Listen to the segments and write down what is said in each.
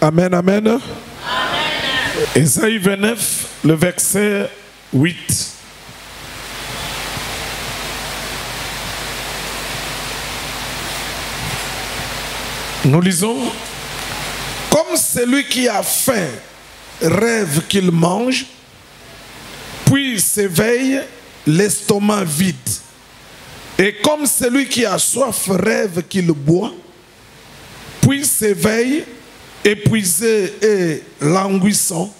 Amen, amen. Amen. Ésaïe 29, le verset 8. Nous lisons: comme celui qui a faim rêve qu'il mange, puis s'éveille l'estomac vide. Et comme celui qui a soif rêve qu'il boit, puis s'éveille épuisé et languissant,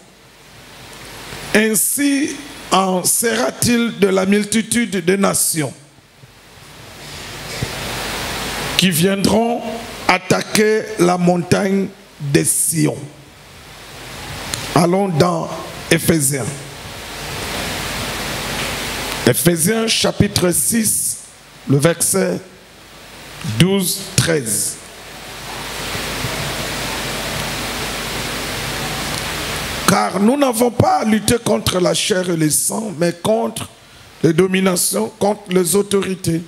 ainsi en sera-t-il de la multitude des nations qui viendront attaquer la montagne de Sion. Allons dans Éphésiens. Éphésiens chapitre 6, le verset 12-13. Car nous n'avons pas à lutter contre la chair et le sang, mais contre les dominations, contre les autorités,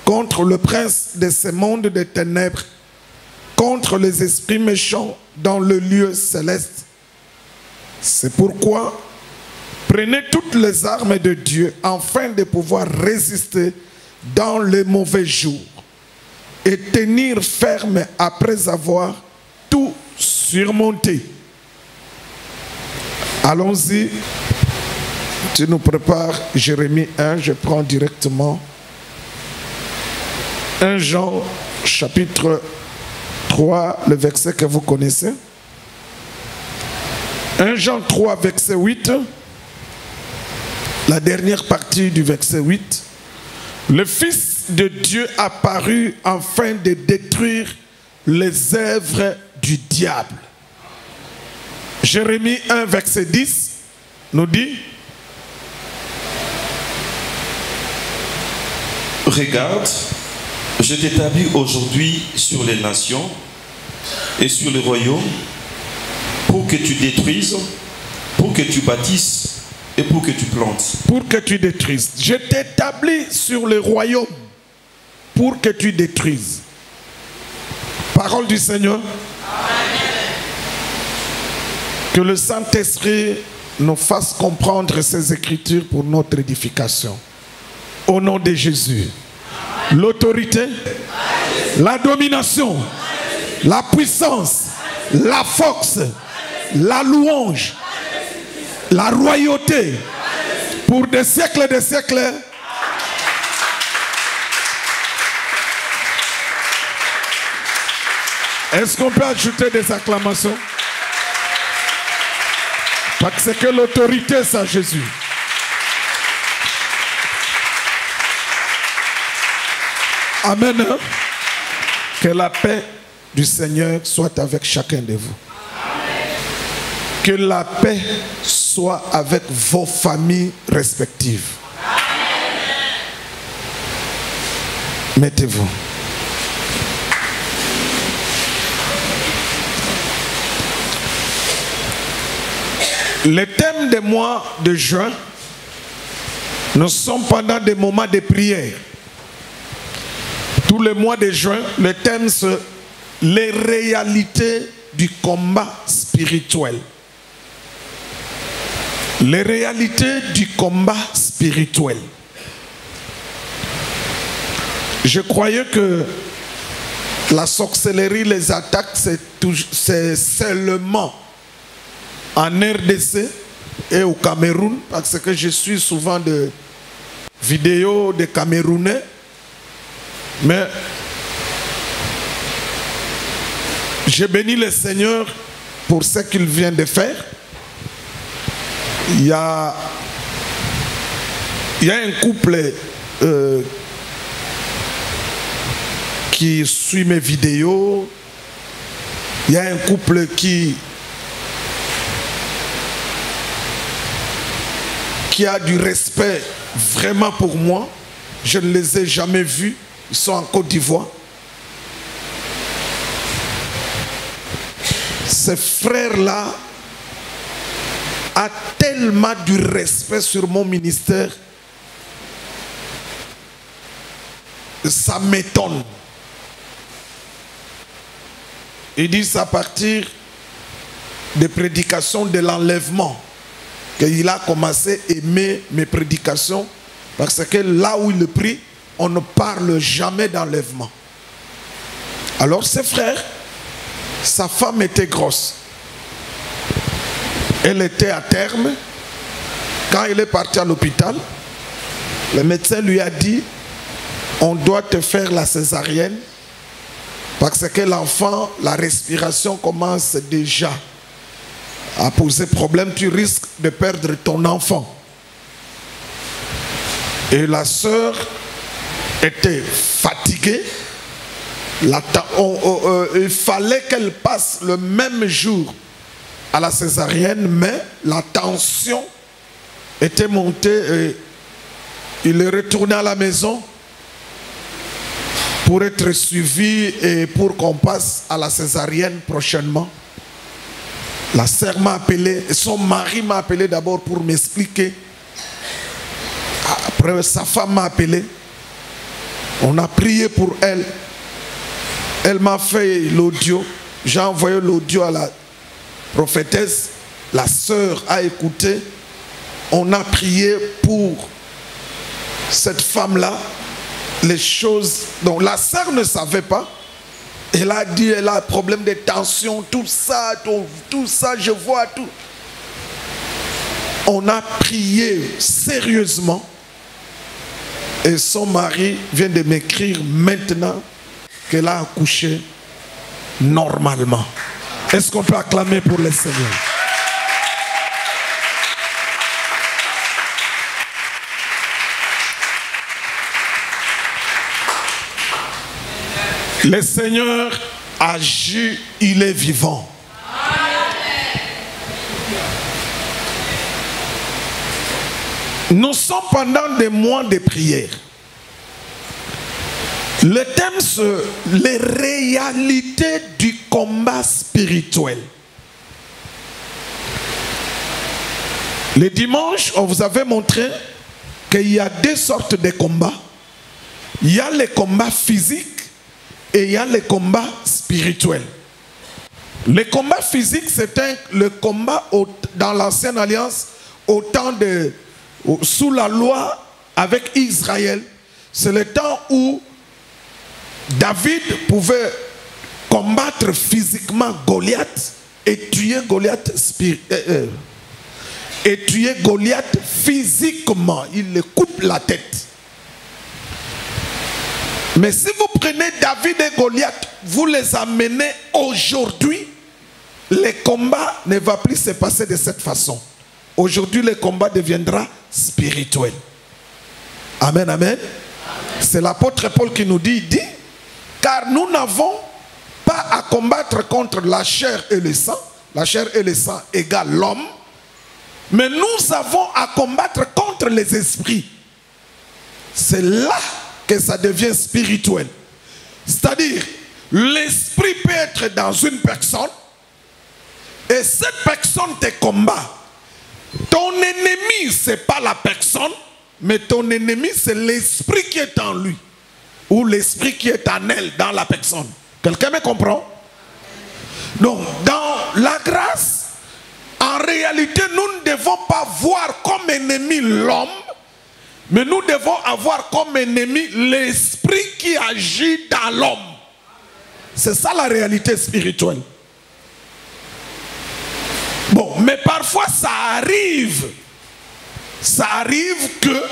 contre le prince de ce monde des ténèbres, contre les esprits méchants dans le lieu céleste. C'est pourquoi prenez toutes les armes de Dieu afin de pouvoir résister dans les mauvais jours et tenir ferme après avoir tout surmonté. Allons-y. Tu nous prépares Jérémie 1, je prends directement 1 Jean chapitre 3, le verset que vous connaissez. 1 Jean 3, verset 8. La dernière partie du verset 8. Le Fils de Dieu apparut afin de détruire les œuvres du diable. Jérémie 1, verset 10 nous dit: regarde, je t'établis aujourd'hui sur les nations et sur le royaume pour que tu détruises, pour que tu bâtisses et pour que tu plantes. Pour que tu détruises. Je t'établis sur le royaume pour que tu détruises. Parole du Seigneur. Amen. Que le Saint-Esprit nous fasse comprendre ces Écritures pour notre édification. Au nom de Jésus. L'autorité, la domination, la puissance, la force, la louange, la royauté, pour des siècles et des siècles. Est-ce qu'on peut ajouter des acclamations? Parce que l'autorité, c'est à Jésus. Amen. Que la paix du Seigneur soit avec chacun de vous. Amen. Que la paix soit avec vos familles respectives. Amen. Mettez-vous. Le thème des mois de juin, nous sommes pendant des moments de prière. Tout le mois de juin, le thème c'est les réalités du combat spirituel. Les réalités du combat spirituel. Je croyais que la sorcellerie, les attaques, c'est seulement en RDC et au Cameroun, parce que je suis souvent de vidéos des Camerounais. Mais j'ai béni le Seigneur pour ce qu'il vient de faire. Il y a un couple qui suit mes vidéos. Il y a un couple qui a du respect vraiment pour moi. Je ne les ai jamais vus. Ils sont en Côte d'Ivoire. Ces frères-là ont tellement du respect sur mon ministère. Ça m'étonne. Ils disent à partir de prédication de l'enlèvement qu'il a commencé à aimer mes prédications, parce que là où il prie, on ne parle jamais d'enlèvement. Alors ses frères, sa femme était grosse. Elle était à terme. Quand il est parti à l'hôpital, le médecin lui a dit, on doit te faire la césarienne parce que l'enfant, la respiration commence déjà à poser problème. Tu risques de perdre ton enfant. Et la sœur était fatiguée. Il fallait qu'elle passe le même jour à la césarienne, mais la tension était montée et il est retourné à la maison pour être suivi et pour qu'on passe à la césarienne prochainement. La sœur m'a appelé, son mari m'a appelé d'abord pour m'expliquer. Après, sa femme m'a appelé. On a prié pour elle. Elle m'a fait l'audio. J'ai envoyé l'audio à la prophétesse. La sœur a écouté. On a prié pour cette femme-là. Les choses dont la sœur ne savait pas. Elle a dit, elle a un problème de tension, tout ça, je vois tout. On a prié sérieusement. Et son mari vient de m'écrire maintenant qu'elle a accouché normalement. Est-ce qu'on peut acclamer pour le Seigneur? Le Seigneur agit, il est vivant. Nous sommes pendant des mois de prière. Le thème, c'est les réalités du combat spirituel. Le dimanche, on vous avait montré qu'il y a deux sortes de combats. Il y a les combats physiques et il y a les combats spirituels. Le combat physique, c'était le combat dans l'ancienne alliance au temps de... sous la loi avec Israël. C'est le temps où David pouvait combattre physiquement Goliath et tuer Goliath physiquement. Il le coupe la tête. Mais si vous prenez David et Goliath, vous les amenez aujourd'hui, le combat ne va plus se passer de cette façon. Aujourd'hui, le combat deviendra spirituel. Amen, amen. C'est l'apôtre Paul qui nous dit, car nous n'avons pas à combattre contre la chair et le sang. La chair et le sang égale l'homme. Mais nous avons à combattre contre les esprits. C'est là que ça devient spirituel. C'est-à-dire, l'esprit peut être dans une personne et cette personne te combat. Ton ennemi, ce n'est pas la personne, mais ton ennemi, c'est l'esprit qui est en lui. Ou l'esprit qui est en elle, dans la personne. Quelqu'un me comprend? Donc, dans la grâce, en réalité, nous ne devons pas voir comme ennemi l'homme, mais nous devons avoir comme ennemi l'esprit qui agit dans l'homme. C'est ça la réalité spirituelle. Bon, mais parfois ça arrive que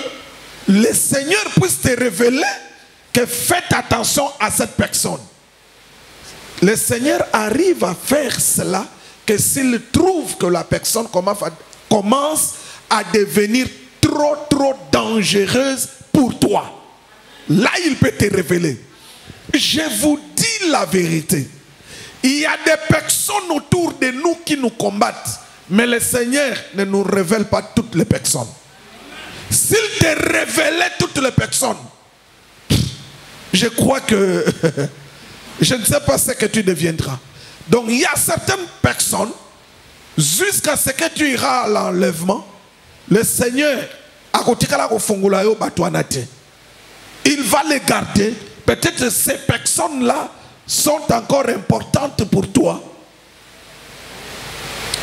le Seigneur puisse te révéler que faites attention à cette personne. Le Seigneur arrive à faire cela que s'il trouve que la personne commence à devenir trop dangereuse pour toi. Là, il peut te révéler. Je vous dis la vérité. Il y a des personnes autour de nous qui nous combattent. Mais le Seigneur ne nous révèle pas toutes les personnes. S'il te révélait toutes les personnes, je crois que je ne sais pas ce que tu deviendras. Donc il y a certaines personnes, jusqu'à ce que tu iras à l'enlèvement, le Seigneur, il va les garder. Peut-être que ces personnes-là sont encore importantes pour toi.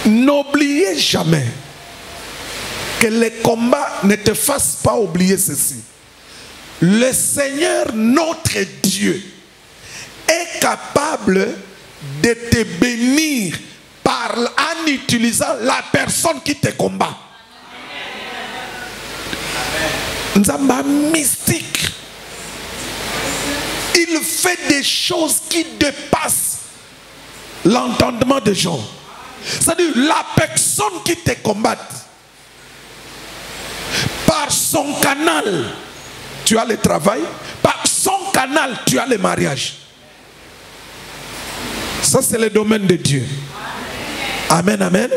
N'oubliez jamais que les combats ne te fassent pas oublier ceci. Le Seigneur, notre Dieu, est capable de te bénir en utilisant la personne qui te combat. Nzamba mystique. Il fait des choses qui dépassent l'entendement des gens. C'est-à-dire la personne qui te combat, par son canal, tu as le travail, par son canal, tu as le mariage. Ça, c'est le domaine de Dieu. Amen, amen.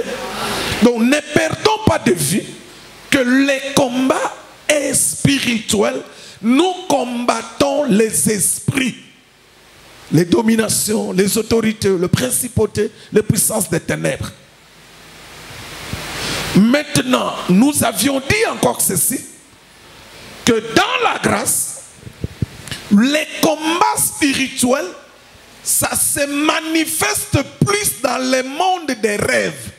Donc, ne perdons pas de vue que les combats spirituels, nous combattons les esprits, les dominations, les autorités, les principautés, les puissances des ténèbres. Maintenant, nous avions dit encore ceci, que dans la grâce, les combats spirituels, ça se manifeste plus dans le monde des rêves.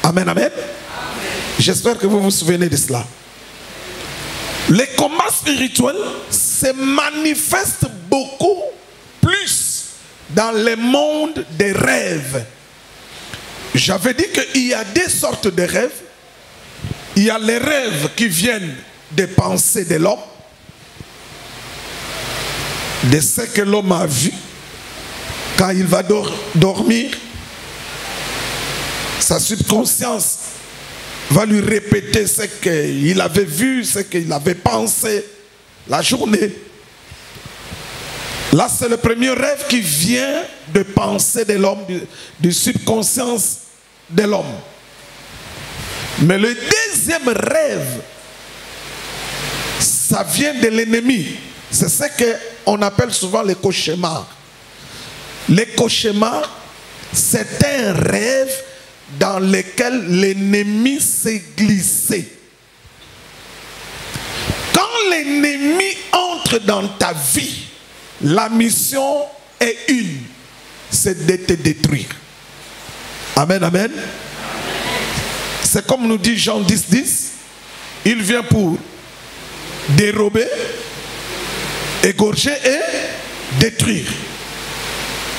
Amen, amen. J'espère que vous vous souvenez de cela. Les combats spirituels se manifestent beaucoup plus dans le monde des rêves. J'avais dit qu'il y a deux sortes de rêves. Il y a les rêves qui viennent des pensées de l'homme, de ce que l'homme a vu quand il va dormir. Sa subconscience va lui répéter ce qu'il avait vu, ce qu'il avait pensé la journée. Là, c'est le premier rêve qui vient de penser de l'homme, du subconscience de l'homme. Mais le deuxième rêve, ça vient de l'ennemi. C'est ce qu'on appelle souvent les cauchemars. Les cauchemars, c'est un rêve dans lequel l'ennemi s'est glissé. Quand l'ennemi entre dans ta vie, la mission est une, c'est de te détruire. Amen, amen. C'est comme nous dit Jean 10, 10. Il vient pour dérober, égorger et détruire.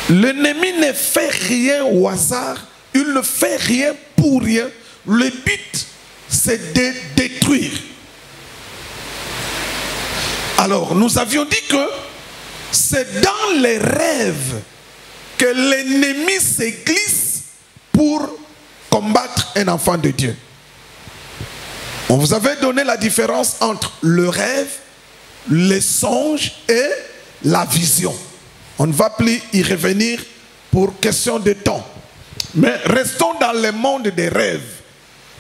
L'ennemi ne fait rien au hasard. Il ne fait rien pour rien. Le but, c'est de détruire. Alors, nous avions dit que c'est dans les rêves que l'ennemi se glisse pour combattre un enfant de Dieu. On vous avait donné la différence entre le rêve, les songes et la vision. On ne va plus y revenir pour question de temps. Mais restons dans le monde des rêves.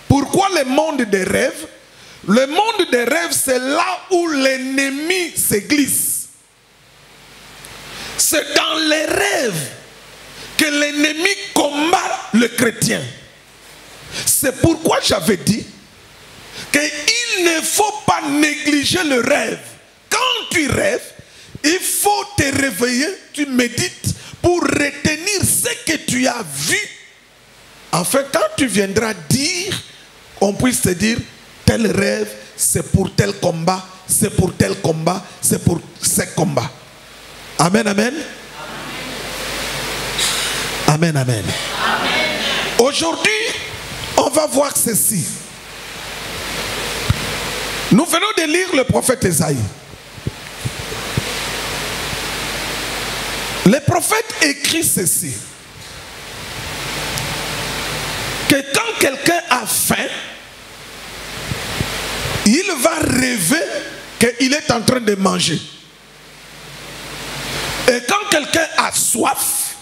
Pourquoi le monde des rêves? Le monde des rêves, c'est là où l'ennemi se glisse. C'est dans les rêves que l'ennemi combat le chrétien. C'est pourquoi j'avais dit qu'il ne faut pas négliger le rêve. Quand tu rêves, il faut te réveiller, tu médites pour retenir ce que tu as vu. Enfin, quand tu viendras dire, on puisse te dire, tel rêve, c'est pour tel combat, c'est pour tel combat, c'est pour ce combat. Amen, amen. Amen, amen. Aujourd'hui, on va voir ceci. Nous venons de lire le prophète Ésaïe. Le prophète écrit ceci. Que quand quelqu'un a faim, il va rêver qu'il est en train de manger. Et quand quelqu'un a soif,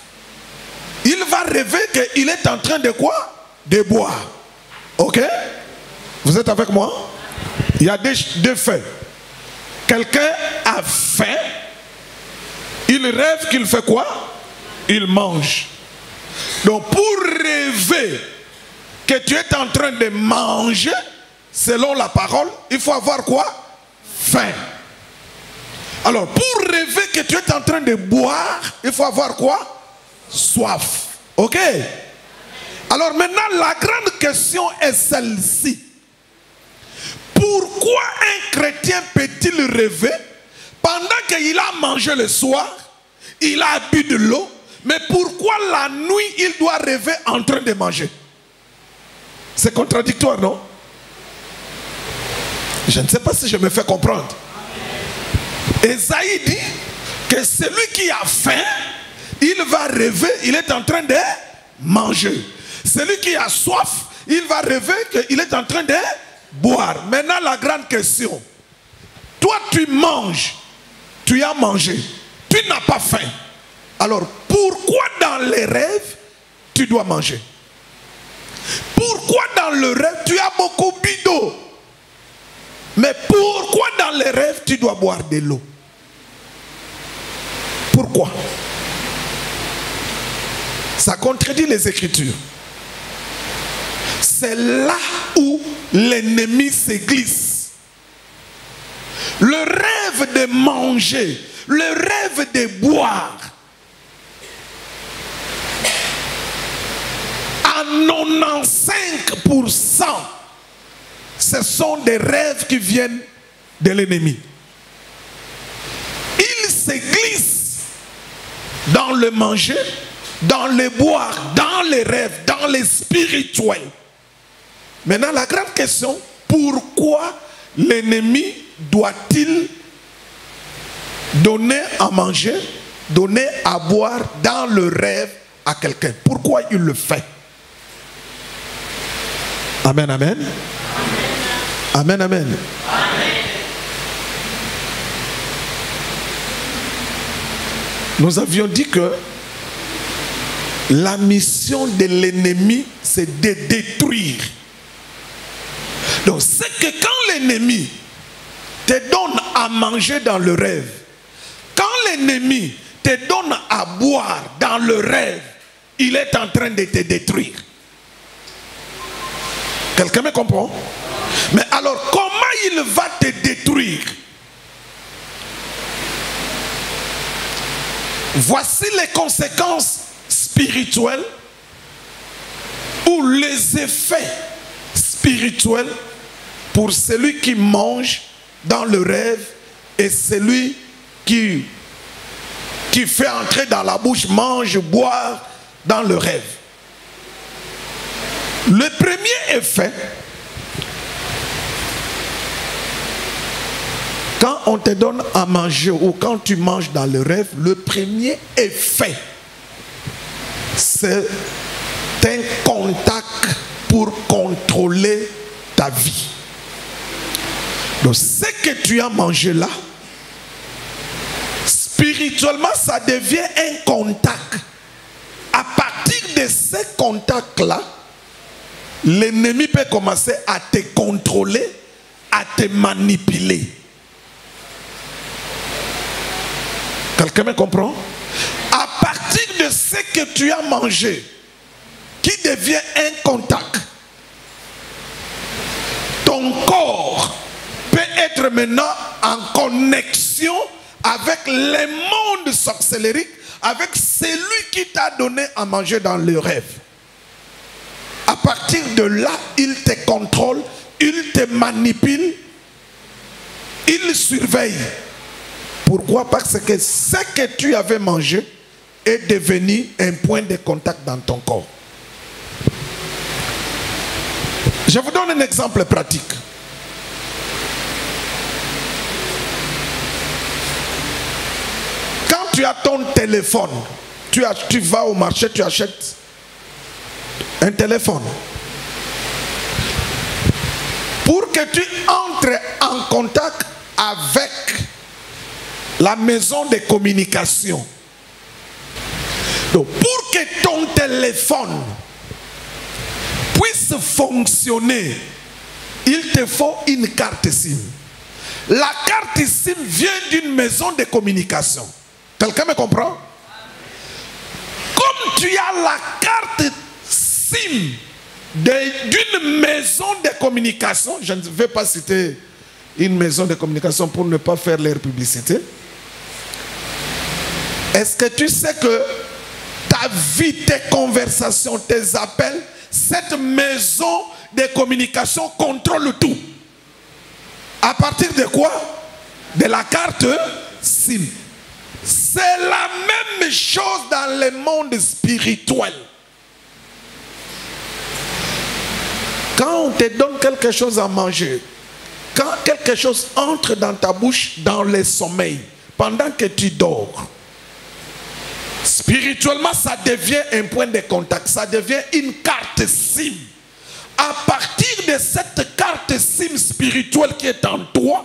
il va rêver qu'il est en train de quoi? De boire. Ok? Vous êtes avec moi? Il y a deux faits. Quelqu'un a faim, il rêve qu'il fait quoi? Il mange. Donc pour rêver que tu es en train de manger, selon la parole, il faut avoir quoi? Faim. Alors pour rêver que tu es en train de boire, il faut avoir quoi? Soif. Ok? Alors maintenant, la grande question est celle-ci. Pourquoi un chrétien peut-il rêver pendant qu'il a mangé le soir, il a bu de l'eau, mais pourquoi la nuit il doit rêver en train de manger? C'est contradictoire, non? Je ne sais pas si je me fais comprendre. Esaïe dit que celui qui a faim, il va rêver, il est en train de manger. Celui qui a soif, il va rêver qu'il est en train de boire. Maintenant, la grande question. Toi, tu manges, tu as mangé, tu n'as pas faim. Alors, pourquoi dans les rêves, tu dois manger? Pourquoi dans le rêve, tu as beaucoup bu d'eau? Mais pourquoi dans les rêves, tu dois boire de l'eau? Pourquoi? Ça contredit les Écritures. C'est là où l'ennemi se glisse. Le rêve de manger, le rêve de boire, à 95%, ce sont des rêves qui viennent de l'ennemi. Il se glisse dans le manger, dans le boire, dans les rêves, dans les spirituels. Maintenant, la grande question, pourquoi l'ennemi doit-il donner à manger, donner à boire dans le rêve à quelqu'un? Pourquoi il le fait? Amen, amen. Amen, amen. Amen. Nous avions dit que la mission de l'ennemi, c'est de détruire. Donc, c'est que quand l'ennemi te donne à manger dans le rêve, quand l'ennemi te donne à boire dans le rêve, il est en train de te détruire. Quelqu'un me comprend? Mais alors, comment il va te détruire? Voici les conséquences spirituelles ou les effets spirituels pour celui qui mange dans le rêve et celui qui fait entrer dans la bouche, mange, boire dans le rêve. Le premier effet, quand on te donne à manger ou quand tu manges dans le rêve, le premier effet, c'est un contact pour contrôler ta vie. Donc ce que tu as mangé là, spirituellement, ça devient un contact. À partir de ce contact-là, l'ennemi peut commencer à te contrôler, à te manipuler. Quelqu'un me comprend? À partir de ce que tu as mangé, qui devient un contact, ton corps peut être maintenant en connexion avec les mondes sorcellériques, avec celui qui t'a donné à manger dans le rêve. À partir de là, il te contrôle, il te manipule, il surveille. Pourquoi? Parce que ce que tu avais mangé est devenu un point de contact dans ton corps. Je vous donne un exemple pratique. Quand tu as ton téléphone, tu vas au marché, tu achètes un téléphone. Pour que tu entres en contact avec la maison de communication. Donc, pour que ton téléphone puisse fonctionner, il te faut une carte SIM. La carte SIM vient d'une maison de communication. Quelqu'un me comprend? Comme tu as la carte SIM d'une maison de communication, je ne vais pas citer une maison de communication pour ne pas faire leur publicité. Est-ce que tu sais que ta vie, tes conversations, tes appels cette maison de communication contrôle tout. À partir de quoi? De la carte SIM. C'est la même chose dans le monde spirituel. Quand on te donne quelque chose à manger, quand quelque chose entre dans ta bouche dans le sommeil, pendant que tu dors, spirituellement, ça devient un point de contact, ça devient une carte SIM. À partir de cette carte SIM spirituelle qui est en toi,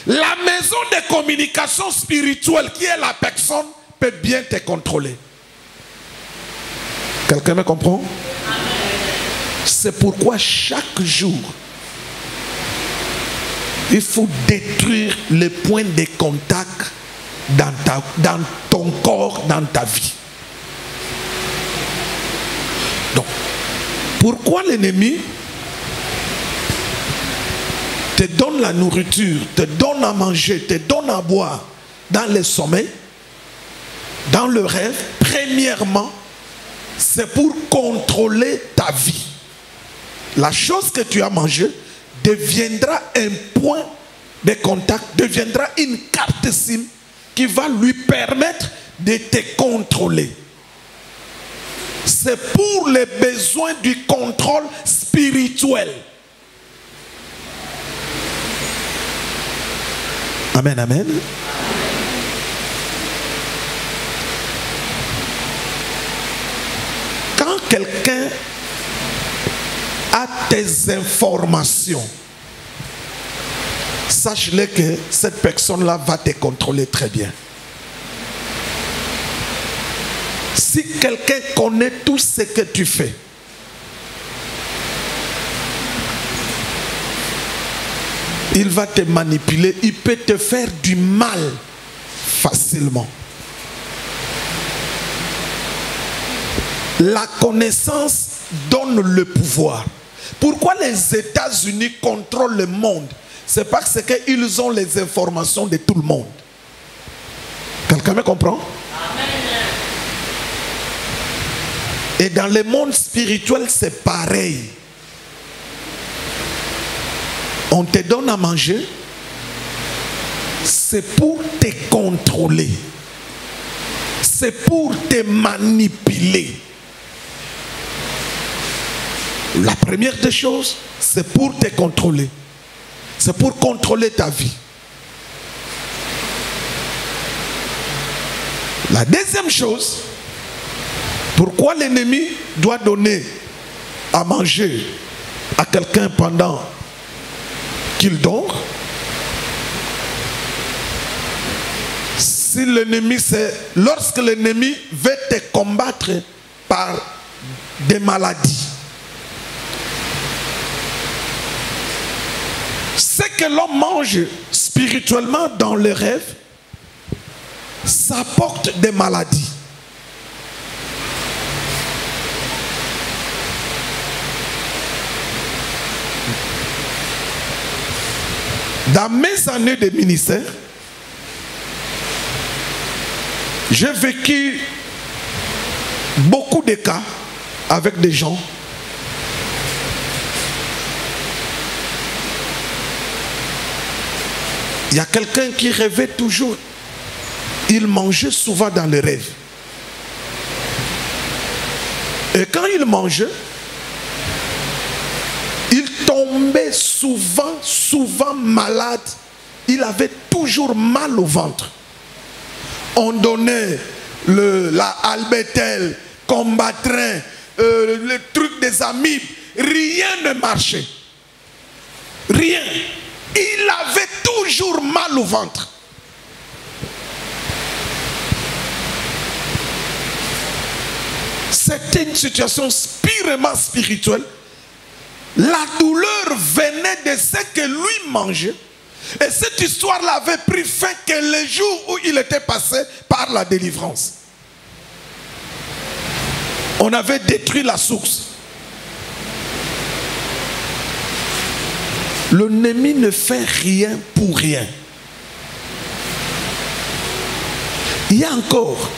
la maison de communication spirituelle qui est la personne peut bien te contrôler. Quelqu'un me comprend? C'est pourquoi chaque jour, il faut détruire les points de contact dans ton corps, dans ta vie. Donc, pourquoi l'ennemi te donne la nourriture, te donne à manger, te donne à boire dans le sommeil, dans le rêve? Premièrement, c'est pour contrôler ta vie. La chose que tu as mangée deviendra un point de contact, deviendra une carte SIM qui va lui permettre de te contrôler. C'est pour les besoins du contrôle spirituel. Amen, amen. Quand quelqu'un a tes informations, sache-le que cette personne-là va te contrôler très bien. Si quelqu'un connaît tout ce que tu fais, il va te manipuler, il peut te faire du mal facilement. La connaissance donne le pouvoir. Pourquoi les États-Unis contrôlent le monde? C'est parce qu'ils ont les informations de tout le monde. Quelqu'un me comprend? Amen. Et dans le monde spirituel, c'est pareil. On te donne à manger, c'est pour te contrôler. C'est pour te manipuler. La première des choses, c'est pour te contrôler. C'est pour contrôler ta vie. La deuxième chose, pourquoi l'ennemi doit donner à manger à quelqu'un pendant qu'il dort? Si l'ennemi, c'est lorsque l'ennemi veut te combattre par des maladies. Ce que l'homme mange spirituellement dans le rêve, ça porte des maladies. Dans mes années de ministère, j'ai vécu beaucoup de cas avec des gens il y a quelqu'un qui rêvait toujours. Il mangeait souvent dans les rêves. Et quand il mangeait, il tombait souvent malade. Il avait toujours mal au ventre. On donnait la Albetel, Combatrin, le truc des amibes. Rien ne marchait. Rien. Il avait toujours mal au ventre. C'était une situation purement spirituelle. La douleur venait de ce que lui mangeait. Et cette histoire-là avait pris fin que le jour où il était passé par la délivrance. On avait détruit la source. L'ennemi ne fait rien pour rien. Il y a encore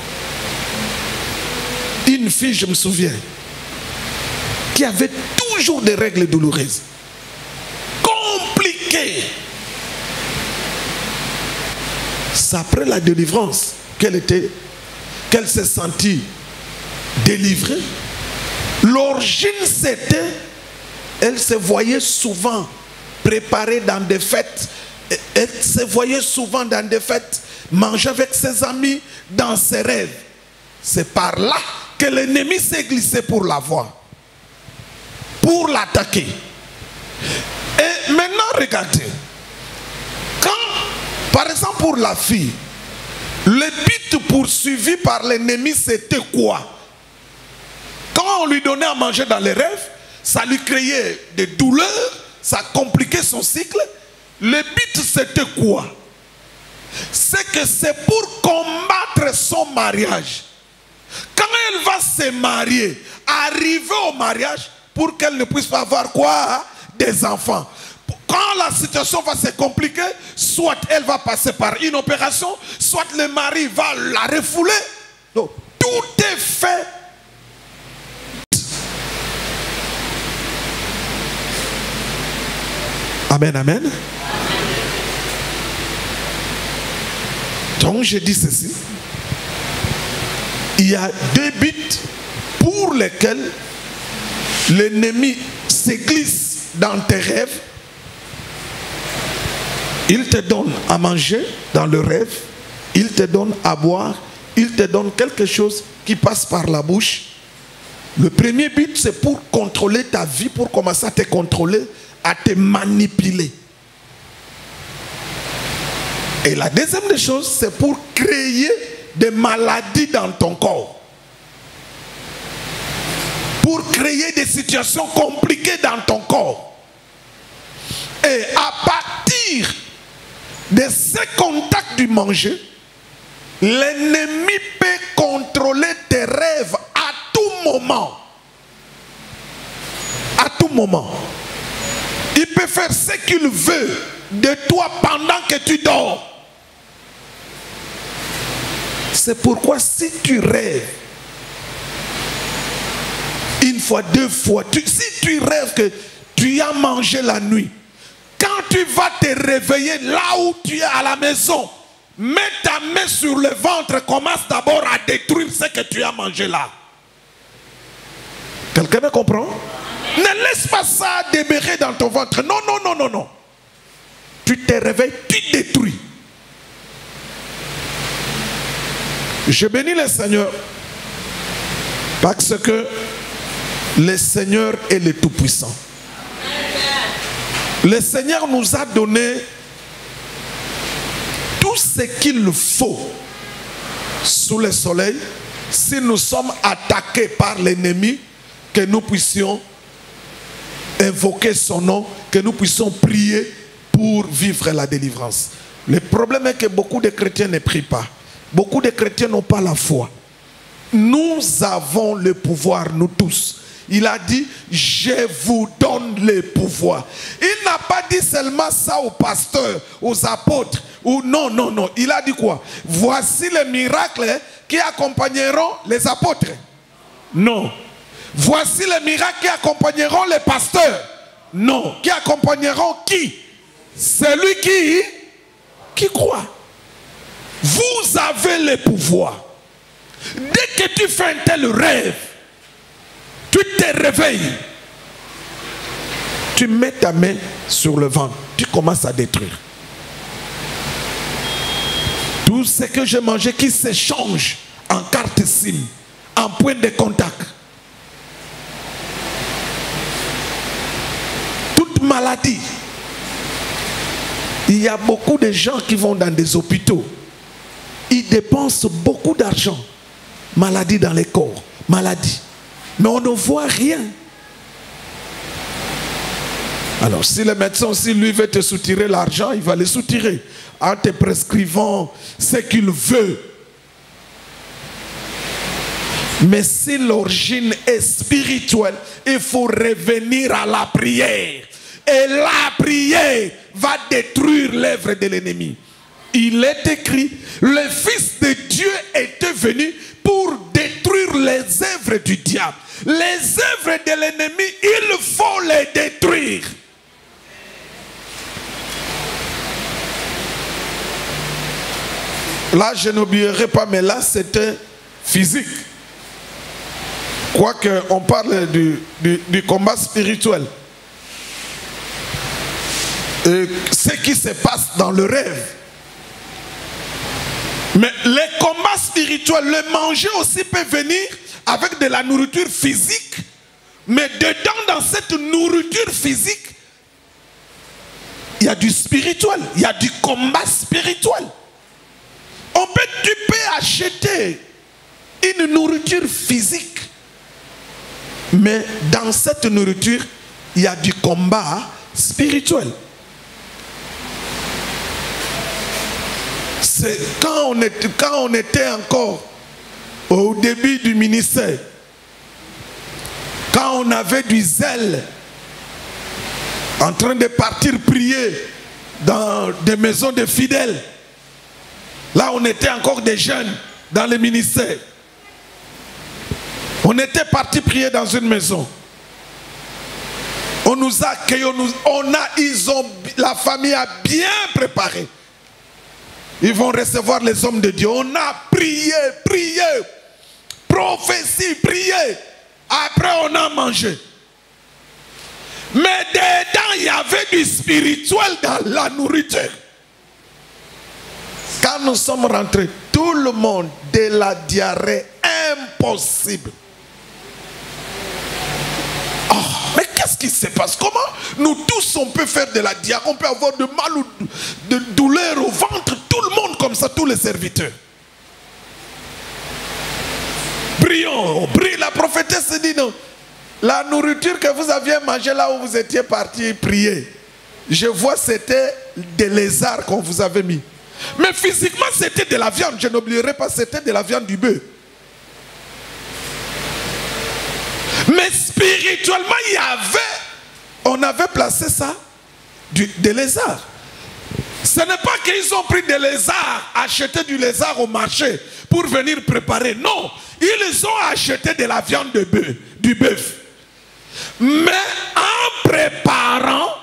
une fille, je me souviens. qui avait toujours des règles douloureuses, compliquées. C'est après la délivrance qu'elle s'est sentie délivrée. L'origine, c'était, elle se voyait souvent préparée dans des fêtes. Elle se voyait souvent dans des fêtes, manger avec ses amis dans ses rêves. C'est par là que l'ennemi s'est glissé pour la voir, pour l'attaquer. Et maintenant, regardez. Quand, par exemple, pour la fille, le but poursuivi par l'ennemi, c'était quoi? Quand on lui donnait à manger dans les rêves, ça lui créait des douleurs, ça compliquait son cycle. Le but, c'était quoi? C'est que c'est pour combattre son mariage. Quand elle va se marier, arriver au mariage, pour qu'elle ne puisse pas avoir quoi? Des enfants. Quand la situation va se compliquer, soit elle va passer par une opération, soit le mari va la refouler. Donc, tout est fait. Amen, amen. Donc, je dis ceci. Il y a deux buts pour lesquels l'ennemi se glisse dans tes rêves. Il te donne à manger dans le rêve, il te donne à boire, il te donne quelque chose qui passe par la bouche. Le premier but, c'est pour contrôler ta vie, pour commencer à te contrôler, à te manipuler. Et la deuxième des choses, c'est pour créer des maladies dans ton corps. Pour créer des situations compliquées dans ton corps. Et à partir de ce contact du manger, l'ennemi peut contrôler tes rêves à tout moment. À tout moment. Il peut faire ce qu'il veut de toi pendant que tu dors. C'est pourquoi si tu rêves une fois, deux fois, si tu rêves que tu as mangé la nuit, quand tu vas te réveiller là où tu es à la maison, mets ta main sur le ventre, commence d'abord à détruire ce que tu as mangé là. Quelqu'un me comprend? Ne laisse pas ça demeurer dans ton ventre. Non, non, non, non, non. Tu te réveilles, tu détruis. Je bénis le Seigneur parce que le Seigneur est le Tout-Puissant. Le Seigneur nous a donné tout ce qu'il faut sous le soleil si nous sommes attaqués par l'ennemi, que nous puissions invoquer son nom, que nous puissions prier pour vivre la délivrance. Le problème est que beaucoup de chrétiens ne prient pas. Beaucoup de chrétiens n'ont pas la foi. Nous avons le pouvoir, nous tous. Il a dit, je vous donne le pouvoir. Il n'a pas dit seulement ça aux pasteurs, aux apôtres. Ou non, non, non. Il a dit quoi? Voici les miracles qui accompagneront les apôtres. Non. Voici les miracles qui accompagneront les pasteurs. Non. Qui accompagneront qui? Celui qui croit. Vous avez le pouvoir. Dès que tu fais un tel rêve, tu te réveilles, tu mets ta main sur le ventre, tu commences à détruire. Tout ce que j'ai mangé qui s'échange en carte SIM, en point de contact. Toute maladie. Il y a beaucoup de gens qui vont dans des hôpitaux. Ils dépensent beaucoup d'argent. Maladie dans les corps, maladie. Mais on ne voit rien. Alors si le médecin aussi lui veut te soutirer l'argent, il va le soutirer en te prescrivant ce qu'il veut. Mais si l'origine est spirituelle, il faut revenir à la prière. Et la prière va détruire l'œuvre de l'ennemi. Il est écrit, le Fils de Dieu était venu pour détruire les œuvres du diable. les œuvres de l'ennemi, il faut les détruire. Là, je n'oublierai pas, mais là, c'était physique. Quoique on parle du combat spirituel. Ce qui se passe dans le rêve. Mais les combats spirituels, le manger aussi peut venir avec de la nourriture physique. Mais dedans, dans cette nourriture physique, il y a du spirituel. Il y a du combat spirituel. Tu peux acheter une nourriture physique. Mais dans cette nourriture, il y a du combat spirituel. C'est quand on était encore au début du ministère, quand on avait du zèle, en train de partir prier dans des maisons de fidèles. Là, on était encore des jeunes dans le ministère. On était parti prier dans une maison. On nous a accueillis, la famille a bien préparé. Ils vont recevoir les hommes de Dieu. On a prié, prophétie, prié. Après, on a mangé. Mais dedans, il y avait du spirituel dans la nourriture. Quand nous sommes rentrés, tout le monde de la diarrhée impossible. Oh, mais qu'est-ce qui se passe? Comment nous tous on peut faire de la diarrhée? On peut avoir de mal ou de douleur au ventre, tout le monde comme ça, tous les serviteurs. Prions, on prie. La prophétesse dit non. La nourriture que vous aviez mangée là où vous étiez parti prier, je vois c'était des lézards qu'on vous avait mis. Mais physiquement c'était de la viande, je n'oublierai pas, c'était de la viande du bœuf. Mais spirituellement on avait placé ça des lézards. Ce n'est pas qu'ils ont pris des lézards, acheté du lézard au marché pour venir préparer. Non, ils ont acheté de la viande de bœuf, du bœuf. Mais en préparant,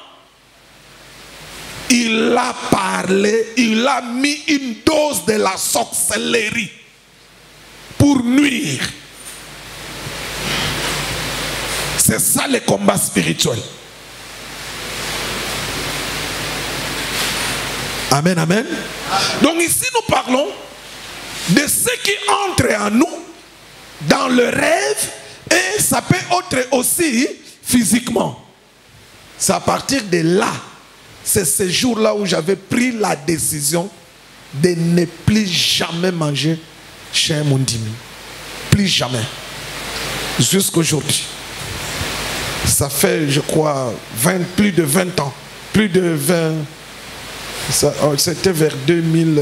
il a parlé, il a mis une dose de la sorcellerie pour nuire. C'est ça le combat spirituel. Amen, amen. Donc ici nous parlons de ce qui entre en nous dans le rêve et ça peut être aussi physiquement. C'est à partir de là, c'est ce jour-là où j'avais pris la décision de ne plus jamais manger chez Mondimi. Plus jamais. Jusqu'aujourd'hui. Ça fait, je crois, plus de 20 ans. Plus de 20... C'était vers 2000...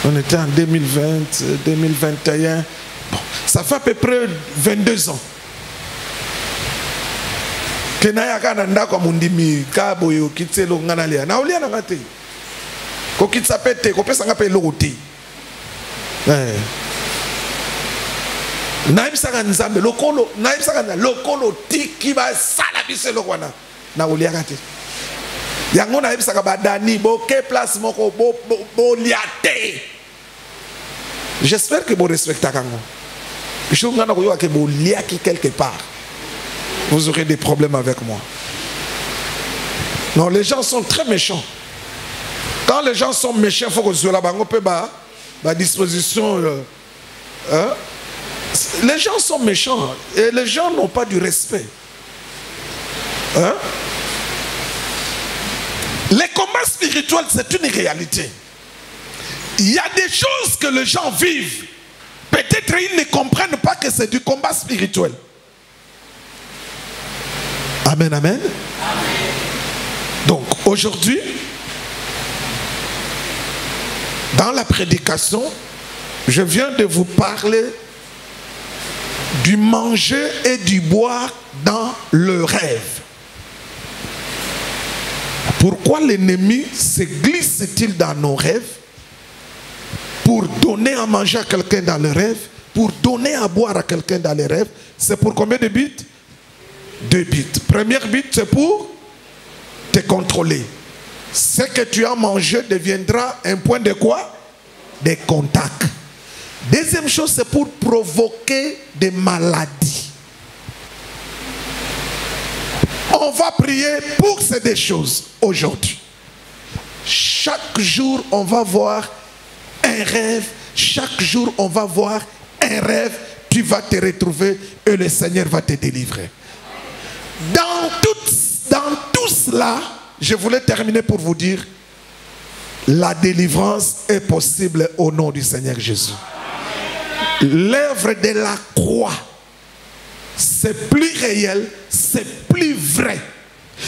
on était en 2020, 2021. Bon, ça fait à peu près 22 ans. Que nayaka nanda kwa mundimi kabo yo kitselo nganalia na ulia na ngate ko kitsa pete ko pesa ngape loti naibisaka nzambe lokolo naibisaka na lokolo tiki ba sala biselo kwana na ulia ngate yango naibisaka badani bo ke place moko bo liate. J'espère que vous respectez kango je ngana ko yo ke bo liaki quelque part. Vous aurez des problèmes avec moi. Non, les gens sont très méchants. Quand les gens sont méchants, il faut que ce soit la disposition. Les gens sont méchants et les gens n'ont pas du respect. Hein? Les combats spirituels, c'est une réalité. Il y a des choses que les gens vivent. Peut-être ils ne comprennent pas que c'est du combat spirituel. Amen, amen. Amen. Donc aujourd'hui, dans la prédication, je viens de vous parler du manger et du boire dans le rêve. Pourquoi l'ennemi se glisse-t-il dans nos rêves pour donner à manger à quelqu'un dans le rêve, pour donner à boire à quelqu'un dans les rêves, c'est pour combien de bits? 2 bits. Première bit, c'est pour te contrôler. Ce que tu as mangé deviendra un point de quoi? De contact. Deuxième chose, c'est pour provoquer des maladies. On va prier pour ces deux choses aujourd'hui. Chaque jour, on va voir un rêve. Chaque jour, on va voir un rêve. Tu vas te retrouver et le Seigneur va te délivrer. Dans tout cela, je voulais terminer pour vous dire, la délivrance est possible au nom du Seigneur Jésus. L'œuvre de la croix, c'est plus réel, c'est plus vrai.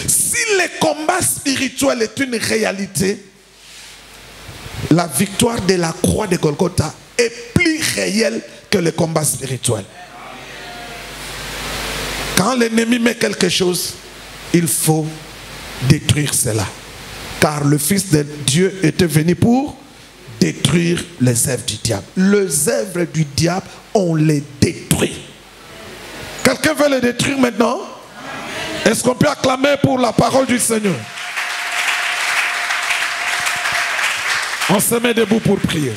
Si le combat spirituel est une réalité, la victoire de la croix de Golgotha est plus réelle que le combat spirituel. Quand l'ennemi met quelque chose, il faut détruire cela. Car le Fils de Dieu était venu pour détruire les œuvres du diable. Les œuvres du diable, on les détruit. Quelqu'un veut les détruire maintenant? Est-ce qu'on peut acclamer pour la parole du Seigneur? On se met debout pour prier.